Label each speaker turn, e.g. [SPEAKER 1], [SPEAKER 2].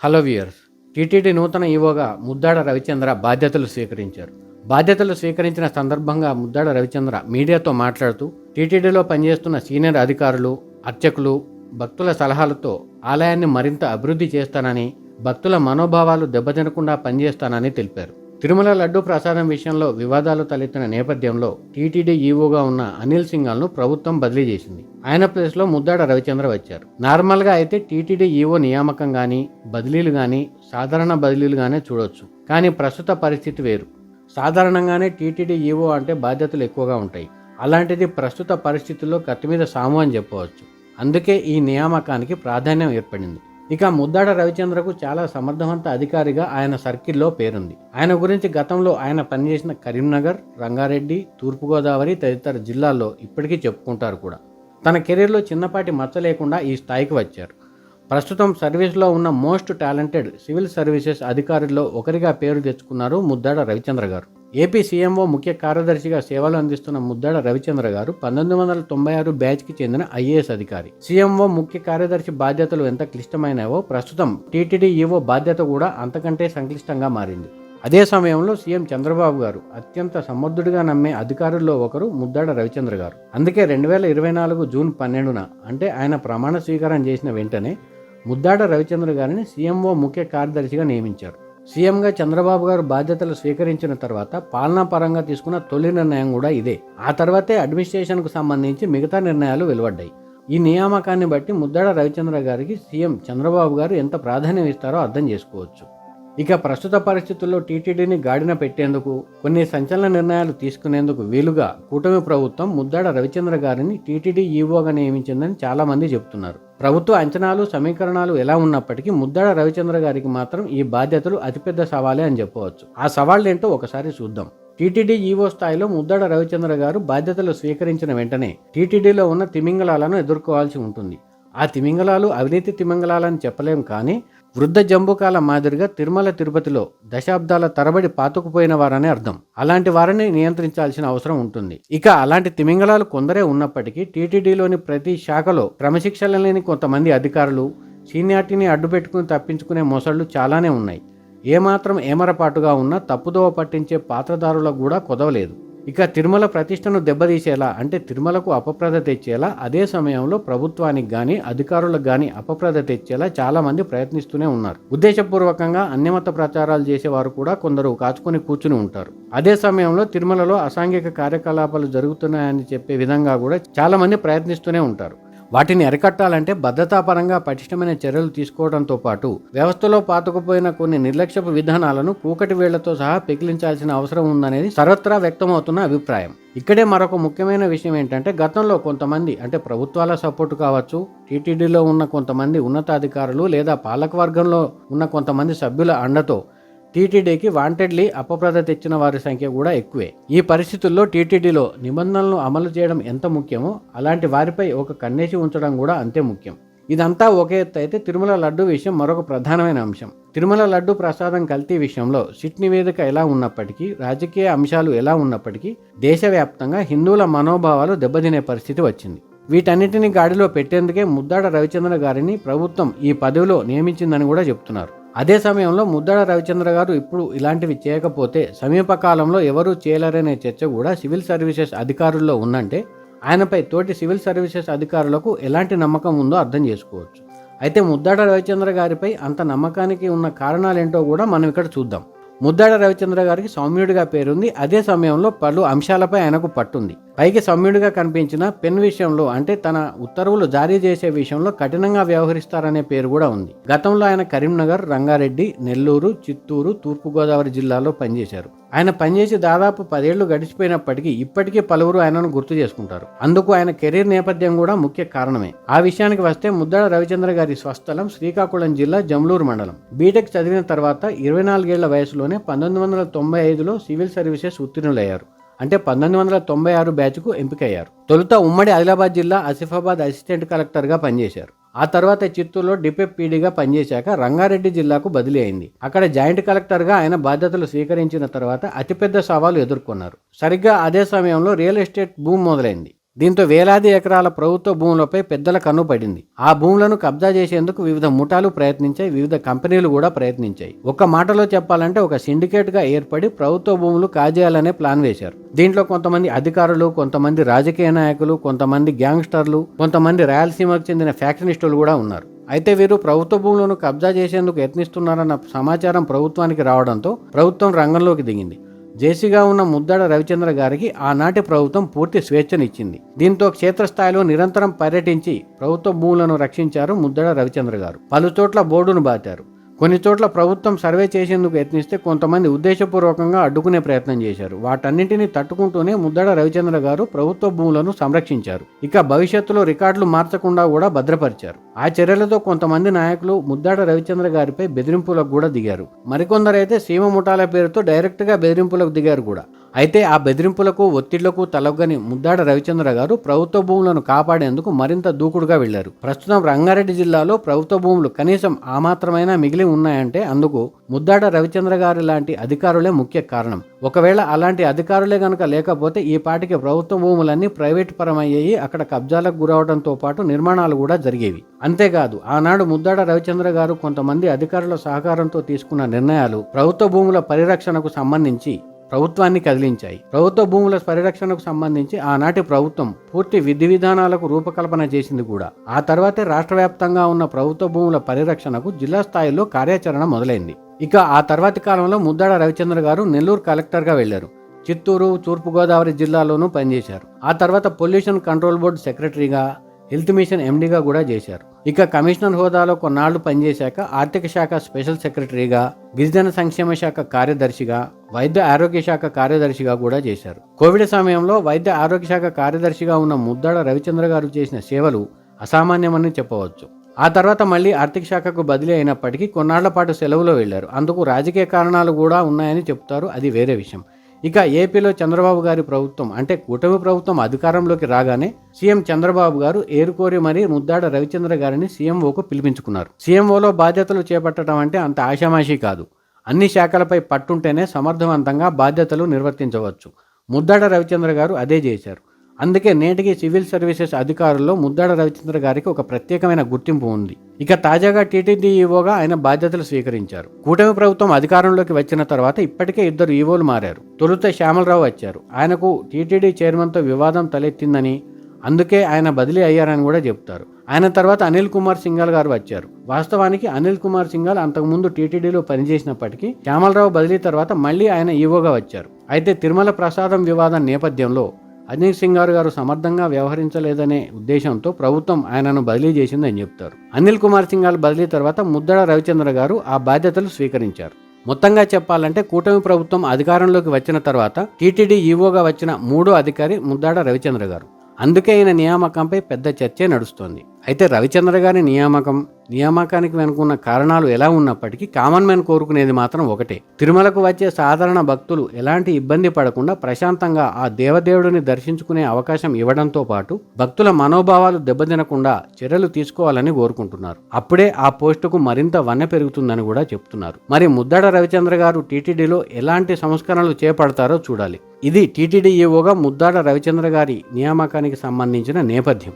[SPEAKER 1] Hello viewers, TTD నూతన ఈవోగా ముద్దాడ రవిచంద్ర బాధ్యతలు స్వీకరించారు. బాధ్యతలు స్వీకరించిన సందర్భంగా ముద్దాడ రవిచంద్ర మీడియాతో మాట్లాడుతూ టీటీడీలో పనిచేస్తున్న సీనియర్ అధికారులు, అర్చకులు, భక్తుల సలహాలతో ఆలయాన్ని మరింత అభివృద్ధి చేస్తానని, భక్తుల మనోభావాలు దెబ్బతినకుండా పనిచేస్తానని తెలిపారు. తిరుమల లడ్డూ ప్రసాదం విషయంలో వివాదాలు తలెత్తిన నేపథ్యంలో టీటీడీ ఈవోగా ఉన్న అనిల్ సింఘాల్ను ప్రభుత్వం బదిలీ చేసింది. ఆయన ప్లేస్లో ముద్దాడ రవిచంద్ర వచ్చారు. నార్మల్గా అయితే టీటీడీ ఈవో నియామకం కానీ, బదిలీలు కానీ సాధారణ బదిలీలు గానే చూడొచ్చు. కానీ ప్రస్తుత పరిస్థితి వేరు. సాధారణంగానే టీటీడీ ఈవో అంటే బాధ్యతలు ఎక్కువగా ఉంటాయి. అలాంటిది ప్రస్తుత పరిస్థితుల్లో కత్తి మీద సాము అని చెప్పవచ్చు. అందుకే ఈ నియామకానికి ప్రాధాన్యం ఏర్పడింది. ఇక ముద్దాడ రవిచంద్రకు చాలా సమర్థవంత అధికారిగా ఆయన సర్కిల్లో పేరుంది. ఆయన గురించి గతంలో ఆయన పనిచేసిన కరీంనగర్, రంగారెడ్డి, తూర్పుగోదావరి తదితర జిల్లాల్లో ఇప్పటికీ చెప్పుకుంటారు కూడా. తన కెరీర్లో చిన్నపాటి మచ్చ లేకుండా ఈ స్థాయికి వచ్చారు. ప్రస్తుతం సర్వీస్లో ఉన్న మోస్ట్ టాలెంటెడ్ సివిల్ సర్వీసెస్ అధికారుల్లో ఒకరిగా పేరు తెచ్చుకున్నారు ముద్దాడ రవిచంద్ర గారు. ఏపీ సీఎంఓ ముఖ్య కార్యదర్శిగా సేవలు అందిస్తున్న ముద్దాడ రవిచంద్ర గారు 1996 బ్యాచ్కి చెందిన ఐఏఎస్ అధికారి. సీఎంఓ ముఖ్య కార్యదర్శి బాధ్యతలు ఎంత క్లిష్టమైనవో ప్రస్తుతం టీటీడీ ఈవో బాధ్యత కూడా అంతకంటే సంక్లిష్టంగా మారింది. అదే సమయంలో సీఎం చంద్రబాబు గారు అత్యంత సమర్థుడిగా నమ్మే అధికారుల్లో ఒకరు ముద్దాడ రవిచంద్ర గారు. అందుకే 2024 జూన్ 12న అంటే ఆయన ప్రమాణ స్వీకారం చేసిన వెంటనే ముద్దాడ రవిచంద్ర గారిని సీఎంఓ ముఖ్య కార్యదర్శిగా నియమించారు. సీఎంగా చంద్రబాబు గారు బాధ్యతలు స్వీకరించిన తర్వాత పాలనా పరంగా తీసుకున్న తొలి నిర్ణయం కూడా ఇదే. ఆ తర్వాతే అడ్మినిస్ట్రేషన్కు సంబంధించి మిగతా నిర్ణయాలు వెలువడ్డాయి. ఈ నియామకాన్ని బట్టి ముద్దాడ రవిచంద్ర గారికి సీఎం చంద్రబాబు గారు ఎంత ప్రాధాన్యం ఇస్తారో అర్థం చేసుకోవచ్చు. ఇక ప్రస్తుత పరిస్థితుల్లో టీటీడీని గాడిన పెట్టేందుకు, కొన్ని సంచలన నిర్ణయాలు తీసుకునేందుకు వీలుగా కూటమి ప్రభుత్వం ముద్దాడ రవిచంద్ర గారిని టీటీడీ ఈవోగా నియమించిందని చాలా మంది చెబుతున్నారు. ప్రభుత్వ అంచనాలు, సమీకరణాలు ఎలా ఉన్నప్పటికీ ముద్దాడ రవిచంద్ర గారికి మాత్రం ఈ బాధ్యతలు అతిపెద్ద సవాలే అని చెప్పవచ్చు. ఆ సవాళ్ళేంటో ఒకసారి చూద్దాం. టీటీడీ ఈవో స్థాయిలో ముద్దాడ రవిచంద్ర గారు బాధ్యతలు స్వీకరించిన వెంటనే టీటీడీలో ఉన్న తిమింగలాలను ఎదుర్కోవాల్సి ఉంటుంది. ఆ తిమింగలాలు అవినీతి తిమింగలాలని చెప్పలేం, కానీ వృద్ధ జంబుకాల మాదిరిగా తిరుమల తిరుపతిలో దశాబ్దాల తరబడి పాతుకుపోయిన వారనే అర్థం. అలాంటి వారిని నియంత్రించాల్సిన అవసరం ఉంటుంది. ఇక అలాంటి తిమింగలాలు కొందరే ఉన్నప్పటికీ టీటీడీలోని ప్రతి శాఖలో క్రమశిక్షణ లేని కొంతమంది అధికారులు, సీనియారిటీని అడ్డుపెట్టుకుని తప్పించుకునే మొసళ్ళు చాలానే ఉన్నాయి. ఏమాత్రం ఏమరపాటుగా ఉన్నా తప్పుదోవ పట్టించే పాత్రదారులకు కూడా కొదవలేదు. ఇక తిరుమల ప్రతిష్టను దెబ్బతీసేలా, అంటే తిరుమలకు అపప్రద తెచ్చేలా, అదే సమయంలో ప్రభుత్వానికి కానీ అధికారులకు కానీ అపప్రద తెచ్చేలా చాలా మంది ప్రయత్నిస్తూనే ఉన్నారు. ఉద్దేశపూర్వకంగా అన్యమత ప్రచారాలు చేసేవారు కూడా కొందరు కాచుకొని కూర్చుని ఉంటారు. అదే సమయంలో తిరుమలలో అసాంఘిక కార్యకలాపాలు జరుగుతున్నాయని చెప్పే విధంగా కూడా చాలా మంది ప్రయత్నిస్తూనే ఉంటారు. వాటిని అరికట్టాలంటే భద్రతాపరంగా పటిష్టమైన చర్యలు తీసుకోవడంతో పాటు వ్యవస్థలో పాతుకుపోయిన కొన్ని నిర్లక్ష్యపు విధానాలను కూకటి వేళ్లతో సహా పెకిలించాల్సిన అవసరం ఉందనేది సర్వత్రా వ్యక్తమవుతున్న అభిప్రాయం. ఇక్కడే మరొక ముఖ్యమైన విషయం ఏంటంటే, గతంలో కొంతమంది, అంటే ప్రభుత్వాల సపోర్టు కావచ్చు, టీటీడీలో ఉన్న కొంతమంది ఉన్నతాధికారులు లేదా పాలకవర్గంలో ఉన్న కొంతమంది సభ్యుల అండతో టీటీడీకి వాంటెడ్లీ అపప్రద తెచ్చిన వారి సంఖ్య కూడా ఎక్కువే. ఈ పరిస్థితుల్లో టీటీడీలో నిబంధనలను అమలు చేయడం ఎంత ముఖ్యమో అలాంటి వారిపై ఒక కన్నేసి ఉంచడం కూడా అంతే ముఖ్యం. ఇదంతా ఒక ఎత్తు అయితే, తిరుమల లడ్డు విషయం మరొక ప్రధానమైన అంశం. తిరుమల లడ్డు ప్రసాదం కల్తీ విషయంలో సిట్ నివేదిక ఎలా ఉన్నప్పటికీ, రాజకీయ అంశాలు ఎలా ఉన్నప్పటికీ దేశవ్యాప్తంగా హిందువుల మనోభావాలు దెబ్బతినే పరిస్థితి వచ్చింది. వీటన్నిటిని గాడిలో పెట్టేందుకే ముద్దాడ రవిచంద్ర గారిని ప్రభుత్వం ఈ పదవిలో నియమించిందని కూడా చెప్తున్నారు. అదే సమయంలో ముద్దాడ రవిచంద్ర గారు ఇప్పుడు ఇలాంటివి చేయకపోతే సమీప కాలంలో ఎవరూ చేయలేరనే చర్చ కూడా సివిల్ సర్వీసెస్ అధికారుల్లో ఉందంటే ఆయనపై తోటి సివిల్ సర్వీసెస్ అధికారులకు ఎలాంటి నమ్మకం ఉందో అర్థం చేసుకోవచ్చు. అయితే ముద్దాడ రవిచంద్ర గారిపై అంత నమ్మకానికి ఉన్న కారణాలేంటో కూడా మనం ఇక్కడ చూద్దాం. ముద్దాడ రవిచంద్ర గారికి సౌమ్యుడిగా పేరుంది. అదే సమయంలో పలు అంశాలపై ఆయనకు పట్టుంది. పైకి సౌమ్యుడిగా కనిపించిన పెన్ విషయంలో, అంటే తన ఉత్తర్వులు జారీ చేసే విషయంలో కఠినంగా వ్యవహరిస్తారనే పేరు కూడా ఉంది. గతంలో ఆయన కరీంనగర్, రంగారెడ్డి, నెల్లూరు, చిత్తూరు, తూర్పుగోదావరి జిల్లాలో పనిచేశారు. ఆయన పనిచేసి దాదాపు 10 ఏళ్లు గడిచిపోయినప్పటికీ ఇప్పటికీ పలువురు ఆయనను గుర్తు చేసుకుంటారు. అందుకు ఆయన కెరీర్ నేపథ్యం కూడా ముఖ్య కారణమే. ఆ విషయానికి వస్తే ముద్దాడ రవిచంద్ర గారి స్వస్థలం శ్రీకాకుళం జిల్లా జంలూరు మండలం. బీటెక్ చదివిన తర్వాత 24 ఏళ్ల వయసులోనే 1995లో సివిల్ సర్వీసెస్ ఉత్తీర్ణులయ్యారు. అంటే 1996 బ్యాచ్కు ఎంపికయ్యారు. తొలుత ఉమ్మడి ఆదిలాబాద్ జిల్లా ఆసిఫాబాద్ అసిస్టెంట్ కలెక్టర్గా పనిచేశారు. ఆ తర్వాత చిత్తూరులో డిప్యూటీ పీడీగా పనిచేశాక రంగారెడ్డి జిల్లాకు బదిలీ అయింది. అక్కడ జాయింట్ కలెక్టర్గా ఆయన బాధ్యతలు స్వీకరించిన తర్వాత అతిపెద్ద సవాలు ఎదుర్కొన్నారు. సరిగ్గా అదే సమయంలో రియల్ ఎస్టేట్ బూమ్ మొదలైంది. దీంతో వేలాది ఎకరాల ప్రభుత్వ భూములపై పెద్దల కన్ను పడింది. ఆ భూములను కబ్జా చేసేందుకు వివిధ ముఠాలు ప్రయత్నించాయి, వివిధ కంపెనీలు కూడా ప్రయత్నించాయి. ఒక్క మాటలో చెప్పాలంటే ఒక సిండికేట్ గా ఏర్పడి ప్రభుత్వ భూములు కాజేయాలనే ప్లాన్ వేశారు. దీంట్లో కొంతమంది అధికారులు, కొంతమంది రాజకీయ నాయకులు, కొంతమంది గ్యాంగ్స్టర్లు, కొంతమంది రాయలసీమకు చెందిన ఫ్యాక్షనిస్టులు కూడా ఉన్నారు. అయితే వీరు ప్రభుత్వ భూములను కబ్జా చేసేందుకు యత్నిస్తున్నారన్న సమాచారం ప్రభుత్వానికి రావడంతో ప్రభుత్వం రంగంలోకి దిగింది. జేసీగా ఉన్న ముద్దాడ రవిచంద్ర గారికి ఆనాటి ప్రభుత్వం పూర్తి స్వేచ్ఛనిచ్చింది. దీంతో క్షేత్రస్థాయిలో నిరంతరం పర్యటించి ప్రభుత్వ భూములను రక్షించారు ముద్దాడ రవిచంద్ర గారు. పలు చోట్ల బోర్డును బాతారు. కొన్ని చోట్ల ప్రభుత్వం సర్వే చేసేందుకు యత్నిస్తే కొంతమంది ఉద్దేశపూర్వకంగా అడ్డుకునే ప్రయత్నం చేశారు. వాటన్నింటినీ తట్టుకుంటూనే ముద్దాడ రవిచంద్ర గారు ప్రభుత్వ భూములను సంరక్షించారు. ఇక భవిష్యత్తులో రికార్డులు మార్చకుండా కూడా భద్రపరిచారు. ఆ చర్యలతో కొంతమంది నాయకులు ముద్దాడ రవిచంద్ర గారిపై బెదిరింపులకు కూడా దిగారు. మరికొందరైతే సీమ ముఠాల పేరుతో డైరెక్ట్గా బెదిరింపులకు దిగారు కూడా. అయితే ఆ బెదిరింపులకు, ఒత్తిళ్లకు తలొగ్గని ముద్దాడ రవిచంద్ర గారు ప్రభుత్వ భూములను కాపాడేందుకు మరింత దూకుడుగా వెళ్లారు. ప్రస్తుతం రంగారెడ్డి జిల్లాలో ప్రభుత్వ భూములు కనీసం ఆ మాత్రమైనా మిగిలి ఉన్నాయంటే అందుకు ముద్దాడ రవిచంద్ర గారి లాంటి అధికారులే ముఖ్య కారణం. ఒకవేళ అలాంటి అధికారులే గనుక లేకపోతే ఈ పాటికి ప్రభుత్వ భూములన్నీ ప్రైవేట్ పరమయ్యాయి, అక్కడ కబ్జాలకు గురవడంతో పాటు నిర్మాణాలు కూడా జరిగేవి. అంతేకాదు ఆనాడు ముద్దాడ రవిచంద్ర గారు కొంతమంది అధికారుల సహకారంతో తీసుకున్న నిర్ణయాలు ప్రభుత్వ భూముల పరిరక్షణకు సంబంధించి ప్రభుత్వాన్ని కదిలించాయి. ప్రభుత్వ భూముల పరిరక్షణకు సంబంధించి ఆనాటి ప్రభుత్వం పూర్తి విధి విధానాలకు రూపకల్పన చేసింది కూడా. ఆ తర్వాతే రాష్ట్ర వ్యాప్తంగా ఉన్న ప్రభుత్వ భూముల పరిరక్షణకు జిల్లా స్థాయిలో కార్యాచరణ మొదలైంది. ఇక ఆ తర్వాతి కాలంలో ముద్దాడ రవిచంద్ర గారు నెల్లూరు కలెక్టర్గా వెళ్లారు. చిత్తూరు, తూర్పుగోదావరి జిల్లాలోనూ పనిచేశారు. ఆ తర్వాత పొల్యూషన్ కంట్రోల్ బోర్డు సెక్రటరీగా, హెల్త్ మిషన్ ఎండీగా కూడా చేశారు. ఇక కమిషనర్ హోదాలో కొన్నాళ్లు పనిచేశాక ఆర్థిక శాఖ స్పెషల్ సెక్రటరీగా, గిరిజన సంక్షేమ శాఖ కార్యదర్శిగా, వైద్య ఆరోగ్య శాఖ కార్యదర్శిగా కూడా చేశారు. కోవిడ్ సమయంలో వైద్య ఆరోగ్య శాఖ కార్యదర్శిగా ఉన్న ముద్దాడ రవిచంద్ర గారు చేసిన సేవలు అసామాన్యమని చెప్పవచ్చు. ఆ తర్వాత మళ్ళీ ఆర్థిక శాఖకు బదిలీ అయినప్పటికీ కొన్నాళ్ల పాటు సెలవులో వెళ్లారు. అందుకు రాజకీయ కారణాలు కూడా ఉన్నాయని చెప్తారు, అది వేరే విషయం. ఇక ఏపీలో చంద్రబాబు గారి ప్రభుత్వం అంటే కూటమి ప్రభుత్వం అధికారంలోకి రాగానే సీఎం చంద్రబాబు గారు ఏరుకోరి మరీ ముద్దాడ రవిచంద్ర గారిని సీఎంఓకు పిలిపించుకున్నారు. సీఎంఓలో బాధ్యతలు చేపట్టడం అంటే అంత ఆషామాషీ కాదు. అన్ని శాఖలపై పట్టుంటేనే సమర్థవంతంగా బాధ్యతలు నిర్వర్తించవచ్చు. ముద్దాడ రవిచంద్ర గారు అదే చేశారు. అందుకే నేటికి సివిల్ సర్వీసెస్ అధికారుల్లో ముద్దాడ రవిచంద్ర గారికి ఒక ప్రత్యేకమైన గుర్తింపు ఉంది. ఇక తాజాగా టీటీడీ ఈవోగా ఆయన బాధ్యతలు స్వీకరించారు. కూటమి ప్రభుత్వం అధికారంలోకి వచ్చిన తర్వాత ఇప్పటికే 2 ఈవోలు మారారు. తొలుత శ్యామలరావు వచ్చారు. ఆయనకు టీటీడీ చైర్మన్తో వివాదం తలెత్తిందని, అందుకే ఆయన బదిలీ అయ్యారని కూడా చెప్తారు. ఆయన తర్వాత అనిల్ కుమార్ సింఘాల్ గారు వచ్చారు. వాస్తవానికి అనిల్ కుమార్ సింఘాల్ అంతకుముందు టీటీడీలో పనిచేసినప్పటికీ శ్యామలరావు బదిలీ తర్వాత మళ్ళీ ఆయన ఈవోగా వచ్చారు. అయితే తిరుమల ప్రసాదం వివాదం నేపథ్యంలో అనిల్ సింఘాల్ గారు సమర్థంగా వ్యవహరించలేదనే ఉద్దేశంతో ప్రభుత్వం ఆయనను బదిలీ చేసిందని చెప్తారు. అనిల్ కుమార్ సింఘాల్ బదిలీ తర్వాత ముద్దాడ రవిచంద్ర గారు ఆ బాధ్యతలు స్వీకరించారు. మొత్తంగా చెప్పాలంటే కూటమి ప్రభుత్వం అధికారంలోకి వచ్చిన తర్వాత టీటీడీ ఈవోగా వచ్చిన 3వ అధికారి ముద్దాడ రవిచంద్ర గారు. అందుకే ఈయన నియామకంపై పెద్ద చర్చే నడుస్తోంది. అయితే రవిచంద్ర గారి నియామకానికి వెనుకున్న కారణాలు ఎలా ఉన్నప్పటికీ కామన్ మ్యాన్ కోరుకునేది మాత్రం ఒకటే. తిరుమలకు వచ్చే సాధారణ భక్తులు ఎలాంటి ఇబ్బంది పడకుండా ప్రశాంతంగా ఆ దేవదేవుడిని దర్శించుకునే అవకాశం ఇవ్వడంతో పాటు భక్తుల మనోభావాలు దెబ్బతినకుండా చర్యలు తీసుకోవాలని కోరుకుంటున్నారు. అప్పుడే ఆ పోస్టుకు మరింత వన్నె పెరుగుతుందని కూడా చెప్తున్నారు. మరి ముద్దాడ రవిచంద్ర గారు టీటీడీలో ఎలాంటి సంస్కరణలు చేపడతారో చూడాలి. ఇది టీటీడీ ఈవోగా ముద్దాడ రవిచంద్ర గారి నియామకానికి సంబంధించిన నేపథ్యం.